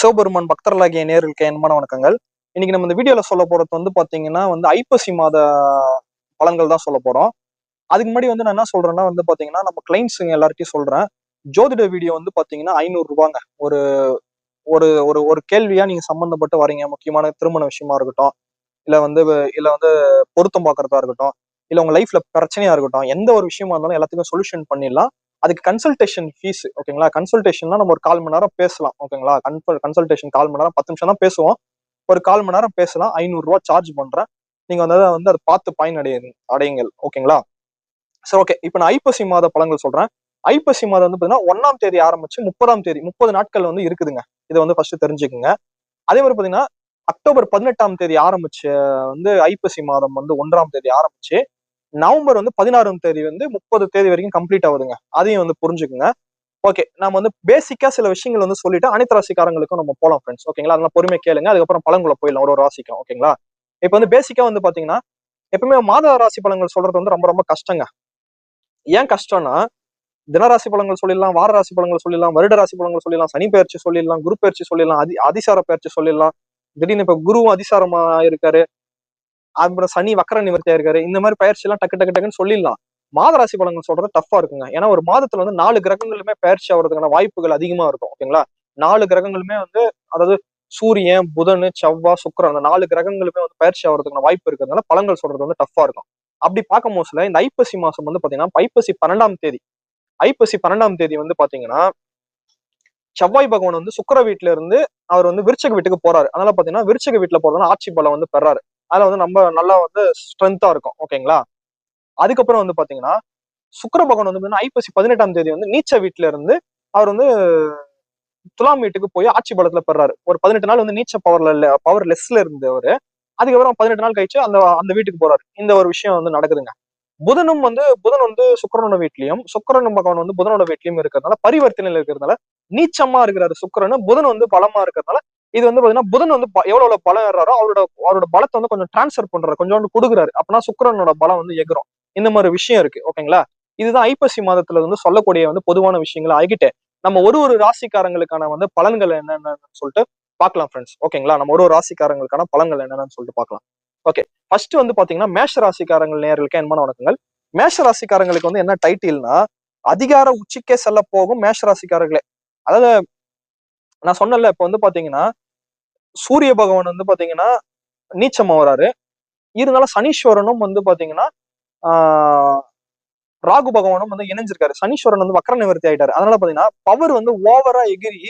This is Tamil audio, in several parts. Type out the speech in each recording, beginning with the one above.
சிவபெருமான் பக்தர்களாகிய நேர்களுக்கு அன்பான வணக்கங்கள். இன்னைக்கு நம்ம இந்த வீடியோல சொல்ல போறது வந்து பாத்தீங்கன்னா ஐப்பசி மாத பலன்கள் தான் சொல்ல போறோம். அதுக்கு முன்னாடி நான் என்ன சொல்றேன்னா பாத்தீங்கன்னா நம்ம கிளைண்ட்ஸுங்க எல்லார்ட்டையும் சொல்றேன். ஜோதிட வீடியோ பாத்தீங்கன்னா 500 ரூபாங்க. ஒரு ஒரு ஒரு ஒரு கேள்வியா நீங்க சம்பந்தப்பட்டு வரீங்க, முக்கியமான திருமண விஷயமா இருக்கட்டும், இல்ல இல்ல பொருத்தம் பார்க்கறதா இருக்கட்டும், இல்ல உங்க லைஃப்ல பிரச்சனையா இருக்கட்டும், எந்த ஒரு விஷயமா இருந்தாலும் எல்லாத்துக்கும் சொல்யூஷன் பண்ணிடலாம். அதுக்கு கன்சல்டேஷன் ஃபீஸ், ஓகேங்களா? கன்சல்டேஷன்னா நம்ம ஒரு 1/4 மணி நேரம் பேசலாம், ஓகேங்களா? கன்சல்டேஷன் 1/4 மணி நேரம், 10 நிமிஷம் தான் பேசுவோம். ஒரு 1/4 மணி நேரம் பேசலாம். 500 ரூபாய் சார்ஜ் பண்றேன். நீங்க அதை பார்த்து பயன் அடையுங்கள், ஓகேங்களா? சரி, ஓகே. இப்ப நான் ஐப்பசி மாத பலன்கள் சொல்றேன். ஐப்பசி மாதம் பாத்தீங்கன்னா 1ஆம் தேதி ஆரம்பிச்சு 30ஆம் தேதி 30 நாட்கள் இருக்குதுங்க. இதை ஃபர்ஸ்ட் தெரிஞ்சுக்குங்க. அதே மாதிரி பாத்தீங்கன்னா அக்டோபர் 18ஆம் தேதி ஆரம்பிச்சு ஐப்பசி மாதம் 1ஆம் தேதி ஆரம்பிச்சு நவம்பர் 16ஆம் தேதி 30 தேதி வரைக்கும் கம்ப்ளீட் ஆகுதுங்க. அதையும் புரிஞ்சுக்குங்க. ஓகே, நாம பேசிக்கா சில விஷயங்கள் சொல்லிட்டு அனைத்து ராசிக்காரங்களுக்கும் நம்ம போலாம் ஃப்ரெண்ட்ஸ், ஓகேங்களா? அதெல்லாம் பொறுமையா கேளுங்க. அதுக்கப்புறம் பலன்குள்ள போயிடலாம் ஒரு ராசிக்கும், ஓகேங்களா? இப்ப பேசிக்கா பாத்தீங்கன்னா எப்பவுமே மாத ராசி பலன்கள் சொல்றது ரொம்ப ரொம்ப கஷ்டங்க. ஏன் கஷ்டம்னா, தினராசி பலன்கள் சொல்லிடலாம், வார ராசி பலன்கள் சொல்லிடலாம், வருட ராசி பலன்கள் சொல்லிடலாம், சனி பயிற்சி சொல்லிடலாம், குரு பயிற்சி சொல்லிடலாம், அதிசார பயிற்சி சொல்லிடலாம். திடீர்னு இப்ப குருவும் அதிசாரமா இருக்காரு, அப்புறம் சனி வக்கர நிவர்த்தியா இருக்காரு. இந்த மாதிரி பயிற்சி எல்லாம் டக்கு டக்கு டக்குன்னு சொல்லிடலாம். மாத ராசி பலன்கள் சொல்றது டஃபா இருக்குங்க. ஏன்னா ஒரு மாதத்துல 4 கிரகங்களுமே பயிற்சி ஆகிறதுக்கான வாய்ப்புகள் அதிகமா இருக்கும், ஓகேங்களா? 4 கிரகங்களுமே அதாவது சூரியன், புதன், செவ்வாய், சுக்கிரன், அந்த 4 கிரகங்களுமே பயிற்சி ஆகிறதுக்கான வாய்ப்பு இருக்கிறதுனால பலன்கள் சொல்றது டஃபா இருக்கும். அப்படி பார்க்கும் போதுல இந்த ஐப்பசி மாசம் பாத்தீங்கன்னா ஐப்பசி 12ஆம் தேதி, ஐப்பசி 12ஆம் தேதி பாத்தீங்கன்னா செவ்வாய் பகவான் சுக்கிர வீட்டுல இருந்து அவர் விருச்சக வீட்டுக்கு போறாரு. அதனால பாத்தீங்கன்னா விருச்சக வீட்டுல போறதுனா ஆட்சி பலம் பெறாரு. அதுல நம்ம நல்லா ஸ்ட்ரென்த்தா இருக்கும், ஓகேங்களா? அதுக்கப்புறம் பாத்தீங்கன்னா சுக்கிர பகவான் ஐப்பசி 18ஆம் தேதி நீச்ச வீட்டுல இருந்து அவர் துலாம் வீட்டுக்கு போய் ஆட்சி பலத்துல பெறாரு. ஒரு 18 நாள் நீச்ச பவர் லெஸ்ல இருந்து அவரு. அதுக்கப்புறம் 18 நாள் கழிச்சு அந்த அந்த வீட்டுக்கு போறாரு. இந்த ஒரு விஷயம் நடக்குதுங்க. புதனும் புதன் சுக்கிரனோட வீட்லயும், சுக்கிரன் பகவான் புதனோட வீட்லயும் இருக்கிறதுனால பரிவர்த்தனையில இருக்கிறதுனால நீச்சமா இருக்கிறாரு சுக்கிரன். புதன் பலமா இருக்கிறதுனால இது பாத்தீங்கன்னா புதன் எவ்வளவு பலம் ஏறாரோ அவரோட பலத்தை கொஞ்சம் டிரான்ஸ்பர் பண்றாரு, கொஞ்சோண்டு கொடுக்குறாரு. அப்பனா சுக்கிரனோட பலம் எகிரும். இந்த மாதிரி விஷயம் இருக்கு, ஓகேங்களா? இதுதான் ஐப்பசி மாதத்துல சொல்லக்கூடிய பொதுவான விஷயங்கள் ஆகிட்டு நம்ம ஒரு ராசிக்காரங்களுக்கான பலன்கள் என்னன்னு சொல்லிட்டு பார்க்கலாம் ஃப்ரெண்ட்ஸ், ஓகேங்களா? நம்ம ஒரு ராசிக்காரங்களுக்கான பலன்கள் என்னன்னு சொல்லிட்டு பார்க்கலாம். ஓகே, ஃபர்ஸ்ட் பாத்தீங்கன்னா மேஷ ராசிக்காரங்கள் நேயர்களுக்கு அன்பான வணக்கங்கள். மேஷ ராசிக்காரங்களுக்கு என்ன டைட்டில்னா அதிகார உச்சிக்கே செல்ல போகும் மேஷ ராசிக்காரர்களே. அதாவது நான் சொன்னேன்ல, இப்ப பாத்தீங்கன்னா சூரிய பகவான் பாத்தீங்கன்னா நீச்சமா வராரு. இருந்தாலும் சனீஸ்வரனும் பாத்தீங்கன்னா ஆஹ் ராகு பகவானும் இணைஞ்சிருக்காரு. சனீஸ்வரன் வக்கர நிவர்த்தி ஆயிட்டாரு. அதனால பாத்தீங்கன்னா பவர் ஓவரா எகிரி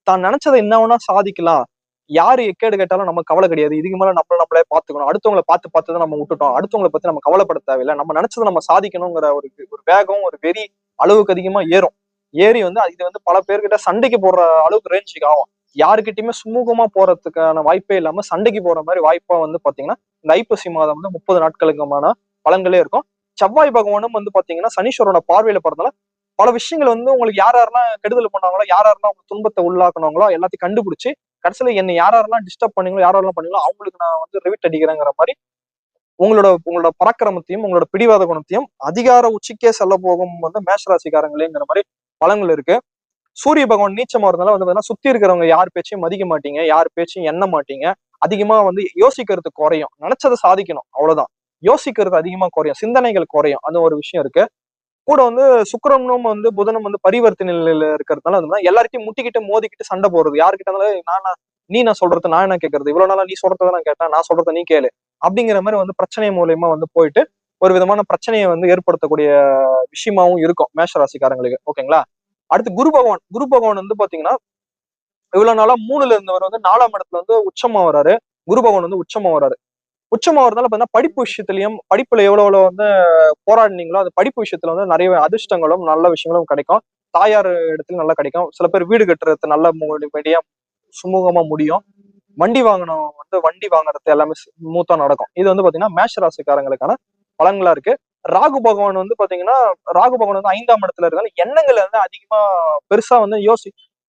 தான் நினைச்சதை என்ன வேணா சாதிக்கலாம். யாரு எக்கேடு கேட்டாலும் நம்ம கவலை கிடையாது. இதுக்கு மேல நம்மளே பாத்துக்கணும். அடுத்தவங்களை பார்த்து தான் நம்ம விட்டுட்டோம். அடுத்தவங்களை பத்தி நம்ம கவலைப்பட தேவையில்லை. நம்ம நினைச்சதை நம்ம சாதிக்கணுங்கிற ஒரு வேகம், ஒரு வெறி அளவுக்கு அதிகமா ஏறும். ஏறி இது பல பேர்கிட்ட சண்டைக்கு போடுற அளவுக்கு ரேஞ்சுக்கு ஆகும். யாருக்கிட்டயுமே சுமூகமா போறதுக்கான வாய்ப்பே இல்லாம சண்டைக்கு போற மாதிரி வாய்ப்பா பாத்தீங்கன்னா இந்த ஐப்பசி மாதம் 30 நாட்களுக்குமான பலன்களே இருக்கும். செவ்வாய் பகவானும் பாத்தீங்கன்னா சனீஸ்வரோட பார்வையில போறதுனால பல விஷயங்கள் உங்களுக்கு யாரெல்லாம் கெடுதல் பண்ணாங்களோ, யாரெல்லாம் உங்க துன்பத்தை உள்ளாக்குனாங்களோ எல்லாத்தையும் கண்டுபிடிச்சு கடைசியில என்ன யாரெல்லாம் டிஸ்டர்ப் பண்ணீங்களோ, யாரெல்லாம் பண்ணீங்களோ அவங்களுக்கு நான் ரிவிட் அடிக்கிறேங்கிற மாதிரி உங்களோட பராக்கிரமத்தையும் உங்களோட பிடிவாத குணத்தையும் அதிகார உச்சிக்கே செல்ல போகும் மேஷராசிக்காரங்களேங்கிற மாதிரி பலன்கள் இருக்கு. சூரிய பகவான் நீச்சமா இருந்தாலும் சுத்தி இருக்கிறவங்க யார் பேச்சையும் மதிக்க மாட்டீங்க, யார் பேச்சையும் எண்ண மாட்டீங்க. அதிகமா யோசிக்கிறது குறையும். நினைச்சதை சாதிக்கணும், அவ்வளவுதான். யோசிக்கிறது அதிகமா குறையும், சிந்தனைகள் குறையும். அது ஒரு விஷயம் இருக்கு. கூட சுக்கிரனும் புதனும் பரிவர்த்தனையில இருக்கிறதுனால எல்லார்ட்டையும் முட்டிக்கிட்டு மோதிக்கிட்டு சண்டை போடுறது. யாருக்கிட்ட இருந்தாலும் நான் சொல்றது நான் என்ன கேட்கறது, இவ்வளவு நாளா நீ சொல்றதை நான் கேட்டேன், நான் சொல்றதை நீ கேளு அப்படிங்கிற மாதிரி பிரச்சனை மூலியமா போயிட்டு ஒரு விதமான பிரச்சனையை ஏற்படுத்தக்கூடிய விஷயமாவும் இருக்கும் மேஷ ராசிக்காரங்களுக்கு, ஓகேங்களா? அடுத்து குரு பகவான் பாத்தீங்கன்னா இவ்வளவு நாளா 3ல இருந்தவர் 4ஆம் இடத்துல உச்சமா வராரு. குரு பகவான் உச்சமா வராரு. உச்சமா வரதுனால பாத்தீங்கன்னா படிப்பு விஷயத்திலயும், படிப்புல எவ்வளவு போராடினீங்களோ அது படிப்பு விஷயத்துல நிறைய அதிர்ஷ்டங்களும் நல்ல விஷயங்களும் கிடைக்கும். தாயார் இடத்துல நல்லா கிடைக்கும். சில பேர் வீடு கட்டுறது நல்ல மீடியா சுமூகமா முடியும். வண்டி வாங்கணும் வண்டி வாங்குறது எல்லாமே ஸ்மூத்தா நடக்கும். இது பாத்தீங்கன்னா மேஷ ராசிக்காரங்களுக்கான பலன்களா இருக்கு. ராகு பகவான் பாத்தீங்கன்னா ராகு பகவான் 5ஆம் இடத்துல இருக்காங்க. எண்ணங்களை அதிகமா பெருசா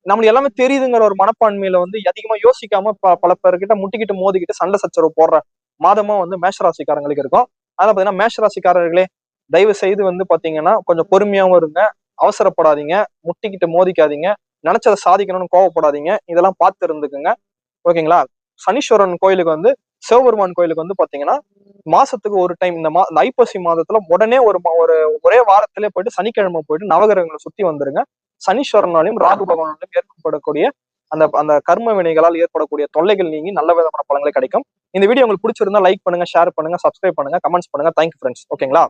நம்மளுக்கு எல்லாமே தெரியுதுங்கிற ஒரு மனப்பான்மையில அதிகமா யோசிக்காம பல பேர்கிட்ட முட்டிக்கிட்டு மோதிக்கிட்டு சண்டை சச்சரவு போடுற மாதமா மேஷராசிக்காரங்களுக்கு இருக்கும். அதனால பாத்தீங்கன்னா மேஷராசிக்காரர்களே தயவு செய்து பாத்தீங்கன்னா கொஞ்சம் பொறுமையாவும் இருங்க, அவசரப்படாதீங்க, முட்டிக்கிட்டு மோதிக்காதீங்க. நினைச்சதை சாதிக்கணும்னு கோவப்படாதீங்க. இதெல்லாம் பார்த்து இருந்துக்குங்க. ஓகேங்களா? சனீஸ்வரன் கோயிலுக்கு வந்து, சிவபெருமான் கோயிலுக்கு வந்து பாத்தீங்கன்னா மாசத்துக்கு ஒரு டைம் இந்த ஐப்பசி மாதத்துல உடனே ஒரு ஒரே வாரத்திலே போயிட்டு சனிக்கிழமை போயிட்டு நவகிரகங்களை சுத்தி வந்துருங்க. சனீஸ்வரனாலையும் ராகு பகவானாலையும் ஏற்படக்கூடிய அந்த அந்த கர்ம வினைகளால் ஏற்படக்கூடிய தொல்லைகள் நீங்கி நல்ல விதமான பலன்கள் கிடைக்கும். இந்த வீடியோ உங்களுக்கு பிடிச்சிருந்தா லைக் பண்ணுங்க, ஷேர் பண்ணுங்க, சப்ஸ்கிரைப் பண்ணுங்க, கமெண்ட்ஸ் பண்ணுங்க. Thank you friends. ஓகேங்களா?